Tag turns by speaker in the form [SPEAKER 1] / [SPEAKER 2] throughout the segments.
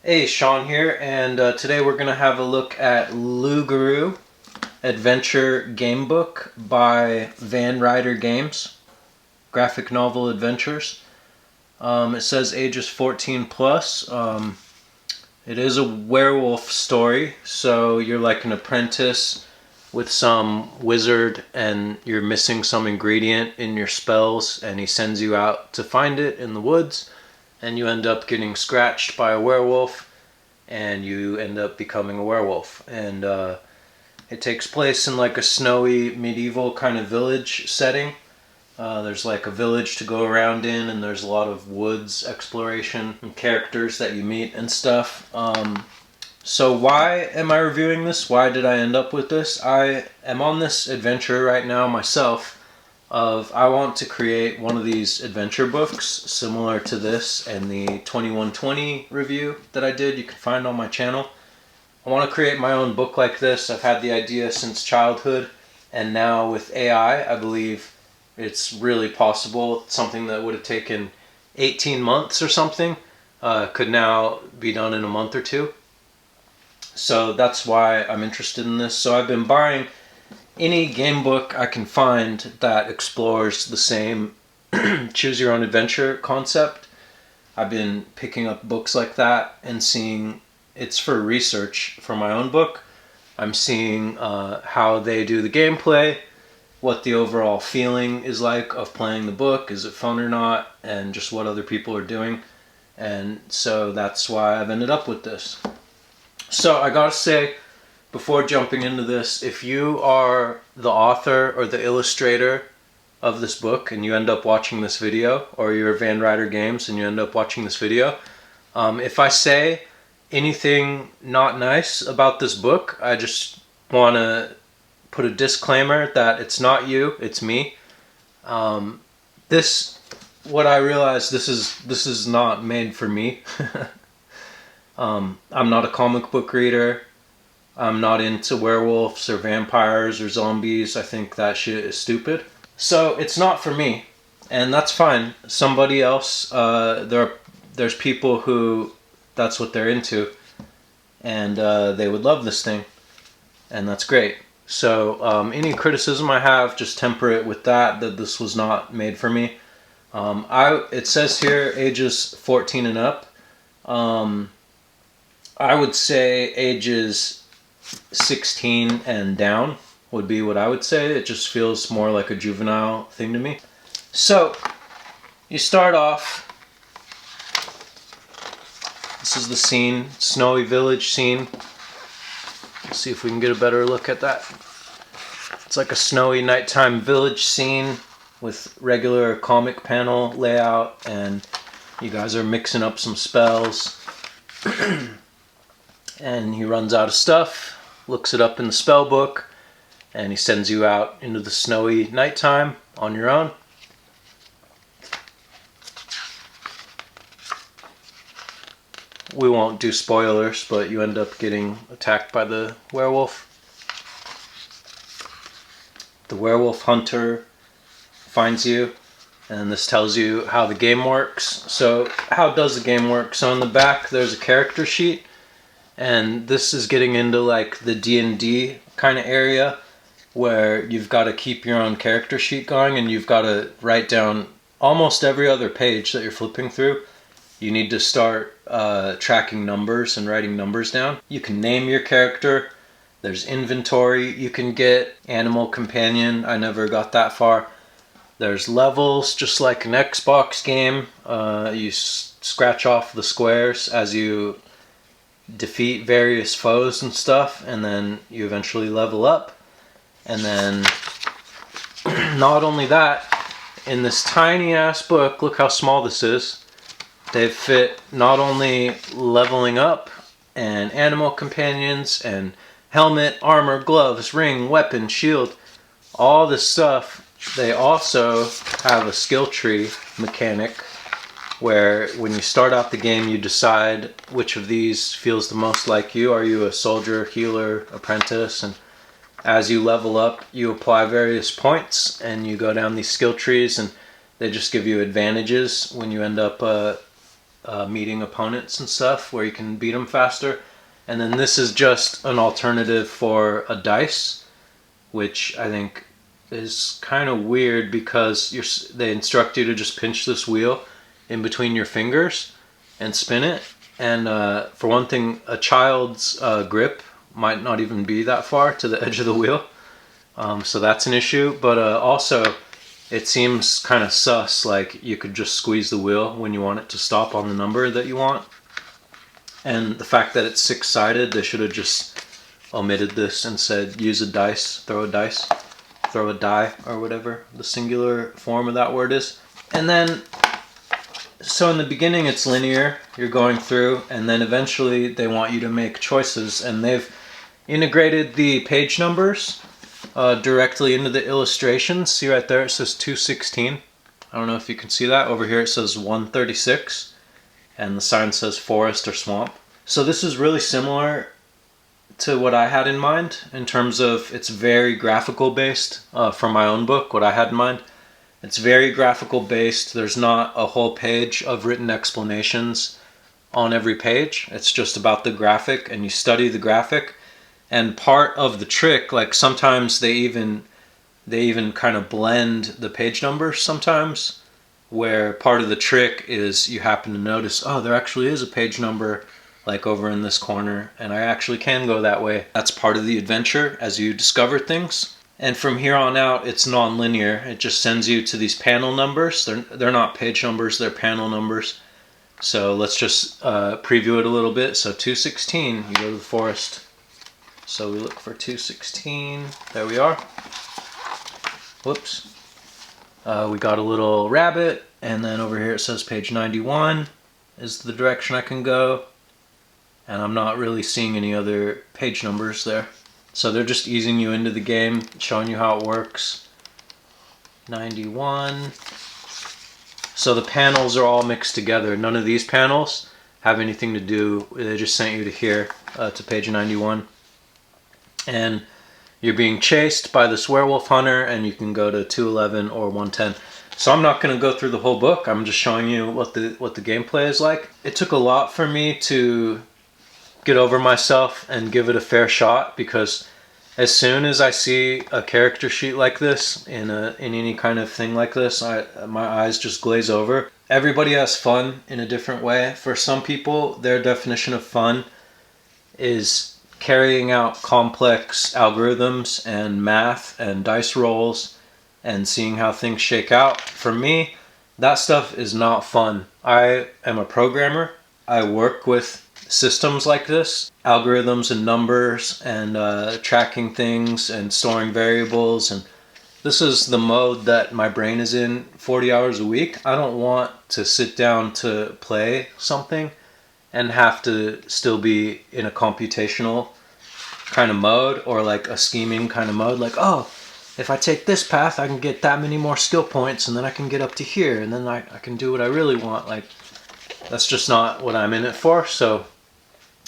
[SPEAKER 1] Hey, Sean here, and today we're going to have a look at Garou Adventure Gamebook by Van Ryder Games, graphic novel adventures. It says ages 14 plus. It is a werewolf story, so you're like an apprentice with some wizard and you're missing some ingredient in your spells, and he sends you out to find it in the woods, and you end up getting scratched by a werewolf and you end up becoming a werewolf. And it takes place in like a snowy medieval kind of village setting. There's like a village to go around in, and there's a lot of woods exploration and characters that you meet and stuff. So why am I reviewing this? Why did I end up with this? I am on this adventure right now myself of I want to create one of these adventure books similar to this and the 2120 review that I did. You can find on my channel. I want to create my own book like this. I've had the idea since childhood, and now with AI, I believe it's really possible. Something that would have taken 18 months or something could now be done in a month or two. So that's why I'm interested in this. So I've been buying any game book I can find that explores the same choose your own adventure concept. I've been picking up books like that and seeing it's for research for my own book. I'm seeing how they do the gameplay, what the overall feeling is like of playing the book, is it fun or not, and just what other people are doing. And so that's why I've ended up with this. So I gotta say, before jumping into this, if you are the author or the illustrator of this book and you end up watching this video, or you're Van Ryder Games and you end up watching this video, if I say anything not nice about this book, I just want to put a disclaimer that it's not you, it's me. What I realized, this is not made for me. I'm not a comic book reader. I'm not into werewolves or vampires or zombies. I think that shit is stupid. So it's not for me, and that's fine. Somebody else, there's people who that's what they're into, and they would love this thing, and that's great. So any criticism I have, just temper it with that this was not made for me. It says here ages 14 and up. I would say ages 16 and down would be what I would say. It just feels more like a juvenile thing to me. So you start off, this is the scene, snowy village scene. Let's see if we can get a better look at that. It's like a snowy nighttime village scene with regular comic panel layout, and you guys are mixing up some spells. And he runs out of stuff, looks it up in the spell book, and he sends you out into the snowy nighttime on your own. We won't do spoilers, but you end up getting attacked by the werewolf. The werewolf hunter finds you, and this tells you how the game works. So how does the game work? So on the back there's a character sheet, and this is getting into like the D&D kind of area where you've got to keep your own character sheet going, and you've got to write down almost every other page that you're flipping through. You need to start tracking numbers and writing numbers down. You can name your character. There's inventory. You can get animal companion. I never got that far. There's levels, just like an Xbox game. You scratch off the squares as you defeat various foes and stuff, and then you eventually level up. And then not only that, in this tiny ass book, look how small this is, they've fit not only leveling up and animal companions and helmet, armor, gloves, ring, weapon, shield, all this stuff. They also have a skill tree mechanic where when you start out the game, you decide which of these feels the most like you. Are you a soldier, healer, apprentice? And as you level up, you apply various points, and you go down these skill trees, and they just give you advantages when you end up meeting opponents and stuff, where you can beat them faster. And then this is just an alternative for a dice, which I think is kind of weird because they instruct you to just pinch this wheel in between your fingers and spin it. And for one thing, a child's grip might not even be that far to the edge of the wheel. So that's an issue. But also, it seems kind of sus, like you could just squeeze the wheel when you want it to stop on the number that you want. And the fact that it's six-sided, they should have just omitted this and said use a dice, throw a die, or whatever the singular form of that word is. And then, so in the beginning it's linear, you're going through, and then eventually they want you to make choices, and they've integrated the page numbers directly into the illustrations. See right there, it says 216. I don't know if you can see that. Over here it says 136. And the sign says forest or swamp. So this is really similar to what I had in mind in terms of it's very graphical based from my own book, what I had in mind. It's very graphical based. There's not a whole page of written explanations on every page. It's just about the graphic, and you study the graphic. And part of the trick, like sometimes they even kind of blend the page numbers sometimes, where part of the trick is you happen to notice, oh, there actually is a page number like over in this corner, and I actually can go that way. That's part of the adventure as you discover things. And from here on out, it's non-linear. It just sends you to these panel numbers. They're not page numbers, they're panel numbers. So let's just preview it a little bit. So 216, you go to the forest. So we look for 216. There we are. Whoops. We got a little rabbit, and then over here it says page 91 is the direction I can go, and I'm not really seeing any other page numbers there. So they're just easing you into the game, showing you how it works. 91. So the panels are all mixed together. None of these panels have anything to do, they just sent you to here, to page 91. And you're being chased by this werewolf hunter, and you can go to 211 or 110. So I'm not going to go through the whole book. I'm just showing you what the gameplay is like. It took a lot for me to get over myself and give it a fair shot, because as soon as I see a character sheet like this in any kind of thing like this, my eyes just glaze over. Everybody has fun in a different way. For some people, their definition of fun is carrying out complex algorithms and math and dice rolls and seeing how things shake out. For me, that stuff is not fun. I am a programmer. I work with systems like this, algorithms and numbers and tracking things and storing variables, and this is the mode that my brain is in 40 hours a week. I don't want to sit down to play something and have to still be in a computational kind of mode, or like a scheming kind of mode, like, oh, if I take this path I can get that many more skill points, and then I can get up to here, and then I can do what I really want. Like, that's just not what I'm in it for. So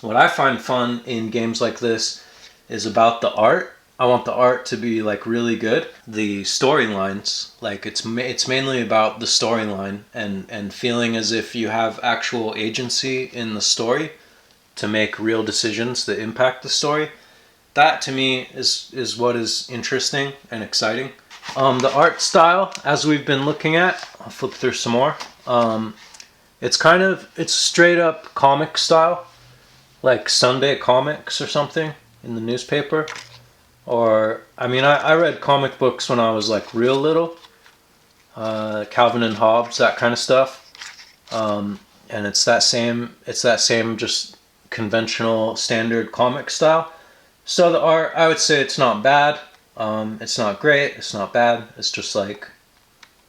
[SPEAKER 1] what I find fun in games like this is about the art. I want the art to be like really good. The storylines, like it's mainly about the storyline and feeling as if you have actual agency in the story to make real decisions that impact the story. That to me is what is interesting and exciting. The art style, as we've been looking at, I'll flip through some more. It's straight up comic style, like Sunday comics or something in the newspaper. Or, I mean, I read comic books when I was like real little, Calvin and Hobbes, that kind of stuff. And it's that same just conventional standard comic style. So the art, I would say it's not bad. It's not great, it's not bad. It's just like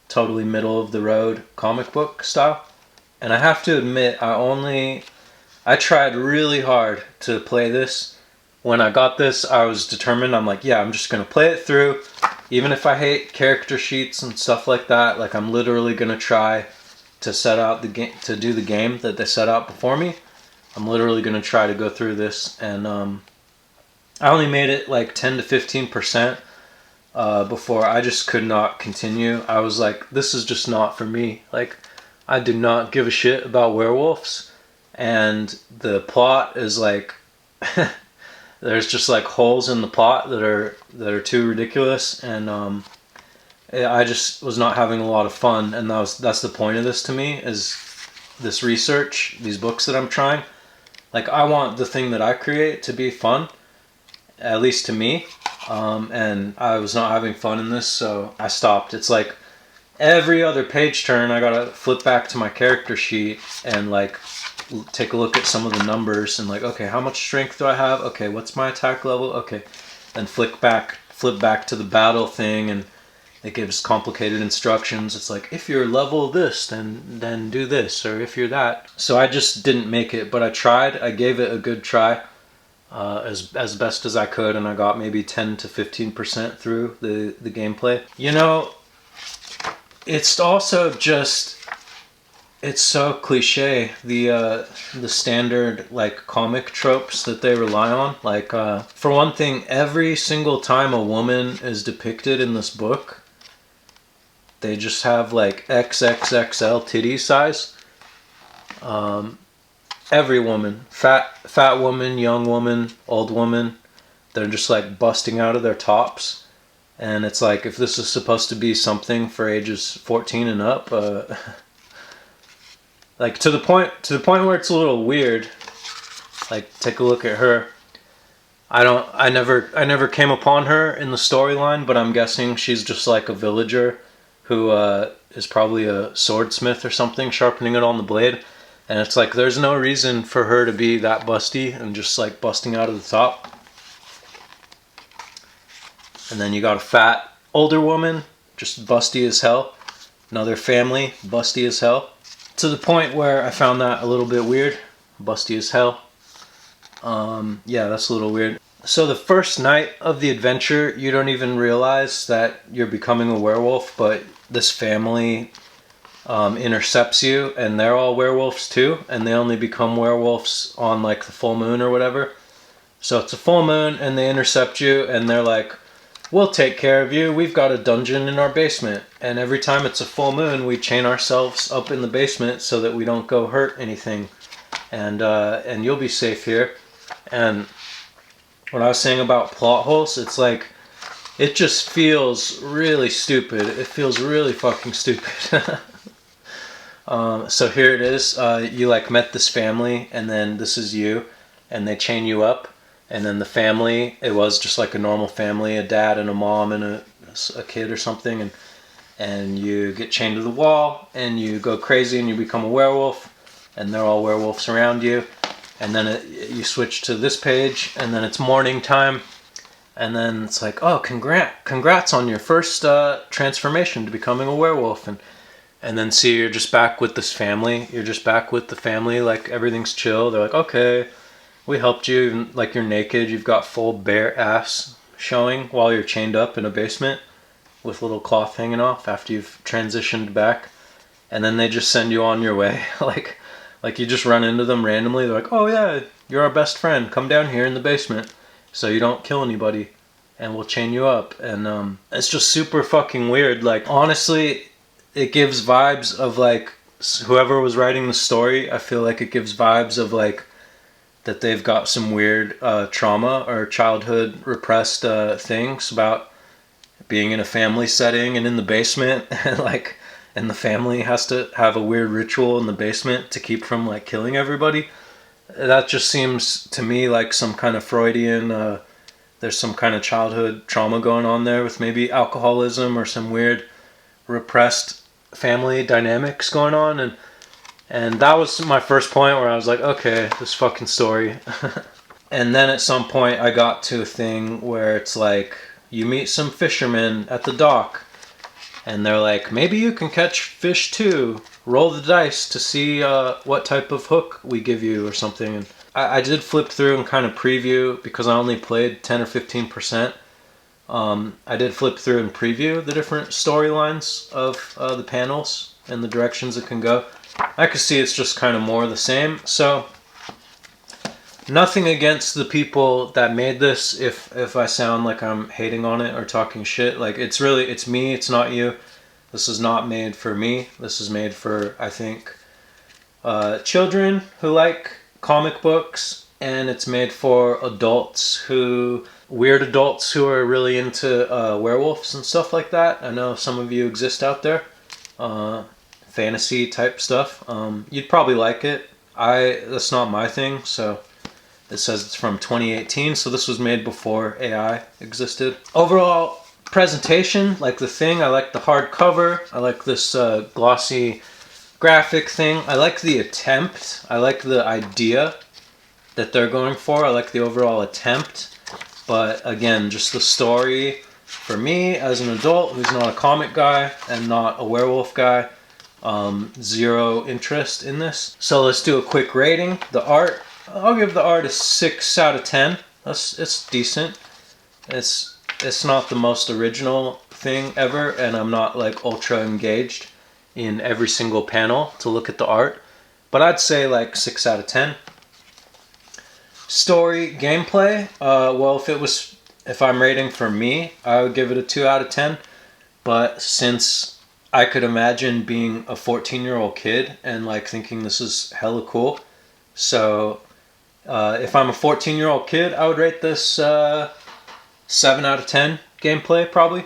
[SPEAKER 1] totally middle of the road comic book style. And I have to admit, I tried really hard to play this. When I got this, I was determined. I'm like, yeah, I'm just going to play it through. Even if I hate character sheets and stuff like that, like I'm literally going to try to set out the game, to do the game that they set out before me. I'm literally going to try to go through this. And I only made it like 10 to 15% before I just could not continue. I was like, this is just not for me. Like, I do not give a shit about werewolves, and the plot is like there's just like holes in the plot that are too ridiculous, and I just was not having a lot of fun, and that's the point of this to me, is this research, these books that I'm trying. Like, I want the thing that I create to be fun, at least to me, and I was not having fun in this, so I stopped. It's like every other page turn, I gotta flip back to my character sheet and like take a look at some of the numbers and like, okay, how much strength do I have? Okay, what's my attack level? Okay, then flip back to the battle thing, and it gives complicated instructions. It's like, if you're level this, then do this, or if you're that. So I just didn't make it, but I tried. I gave it a good try, as best as I could, and I got maybe 10 to 15% through the gameplay. You know, it's also just, it's so cliche, the standard like comic tropes that they rely on. Like, for one thing, every single time a woman is depicted in this book, they just have like XXXL titty size. Every woman, fat woman, young woman, old woman, they're just like busting out of their tops. And it's like, if this is supposed to be something for ages 14 and up, like to the point where it's a little weird. Like, take a look at her. I never came upon her in the storyline, but I'm guessing she's just like a villager who is probably a swordsmith or something, sharpening it on the blade. And it's like, there's no reason for her to be that busty and just like busting out of the top. And then you got a fat older woman, just busty as hell. Another family, busty as hell. To the point where I found that a little bit weird. Busty as hell. Yeah, that's a little weird. So the first night of the adventure, you don't even realize that you're becoming a werewolf, but this family intercepts you, and they're all werewolves too, and they only become werewolves on like the full moon or whatever. So it's a full moon, and they intercept you, and they're like, we'll take care of you, we've got a dungeon in our basement. And every time it's a full moon, we chain ourselves up in the basement so that we don't go hurt anything, and you'll be safe here. And what I was saying about plot holes, it's like, it just feels really stupid. It feels really fucking stupid. So here it is. You like met this family, and then this is you, and they chain you up. And then the family, it was just like a normal family, a dad and a mom and a kid or something. And you get chained to the wall, and you go crazy, and you become a werewolf, and they're all werewolves around you. And then you switch to this page, and then it's morning time. And then it's like, oh, congrats on your first transformation to becoming a werewolf. And then see, you're just back with this family. You're just back with the family, like everything's chill. They're like, okay, we helped you. Like, you're naked, you've got full bare ass showing while you're chained up in a basement with little cloth hanging off after you've transitioned back. And then they just send you on your way. Like you just run into them randomly. They're like, oh yeah, you're our best friend. Come down here in the basement so you don't kill anybody, and we'll chain you up. And it's just super fucking weird. Like, honestly, it gives vibes of like, whoever was writing the story, I feel like it gives vibes of like that they've got some weird trauma or childhood repressed things about being in a family setting and in the basement. And the family has to have a weird ritual in the basement to keep from like killing everybody. That just seems to me like some kind of Freudian, there's some kind of childhood trauma going on there with maybe alcoholism or some weird repressed family dynamics going on. And that was my first point where I was like, okay, this fucking story. And then at some point I got to a thing where it's like, you meet some fishermen at the dock, and they're like, maybe you can catch fish too. Roll the dice to see what type of hook we give you or something. And I did flip through and kind of preview, because I only played 10 or 15%. I did flip through and preview the different storylines of the panels and the directions it can go. I could see it's just kind of more of the same. So nothing against the people that made this. If I sound like I'm hating on it or talking shit, like, it's me, it's not you. This is not made for me. This is made for, I think, children who like comic books, and it's made for weird adults who are really into werewolves and stuff like that. I know some of you exist out there. Fantasy type stuff. You'd probably like it. That's not my thing, so it says it's from 2018, so this was made before AI existed. Overall presentation, like the thing, I like the hardcover. I like this glossy graphic thing. I like the attempt. I like the idea that they're going for. I like the overall attempt. But again, just the story, for me as an adult who's not a comic guy and not a werewolf guy, zero interest in this. So let's do a quick rating. The art, I'll give the art a 6 out of 10. It's decent. It's not the most original thing ever, and I'm not like ultra engaged in every single panel to look at the art, but I'd say like 6 out of 10. Story, gameplay, well, if I'm rating for me, I would give it a 2 out of 10, but since I could imagine being a 14-year-old kid and like thinking this is hella cool, so if I'm a 14-year-old kid, I would rate this 7 out of 10 gameplay probably.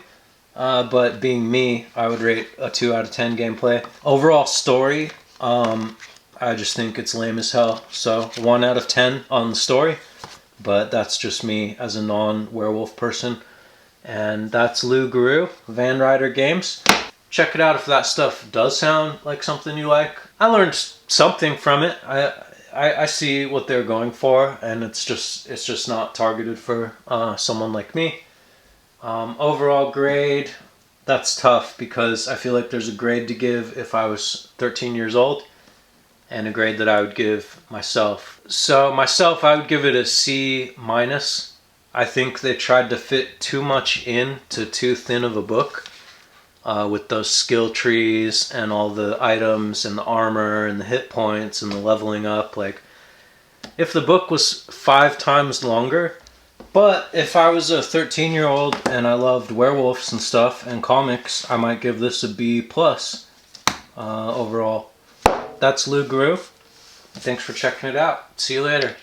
[SPEAKER 1] But being me, I would rate a 2 out of 10 gameplay. Overall story, I just think it's lame as hell. So 1 out of 10 on the story, but that's just me as a non-werewolf person. And that's Loup, Garou, Van Ryder Games. Check it out if that stuff does sound like something you like. I learned something from it. I see what they're going for, and it's just not targeted for someone like me. Overall grade, that's tough because I feel like there's a grade to give if I was 13 years old and a grade that I would give myself. So myself, I would give it a C minus. I think they tried to fit too much into too thin of a book with those skill trees and all the items and the armor and the hit points and the leveling up. Like, if the book was 5 times longer, but if I was a 13-year-old and I loved werewolves and stuff and comics, I might give this a B plus overall. That's Loup, Garou. Thanks for checking it out. See you later.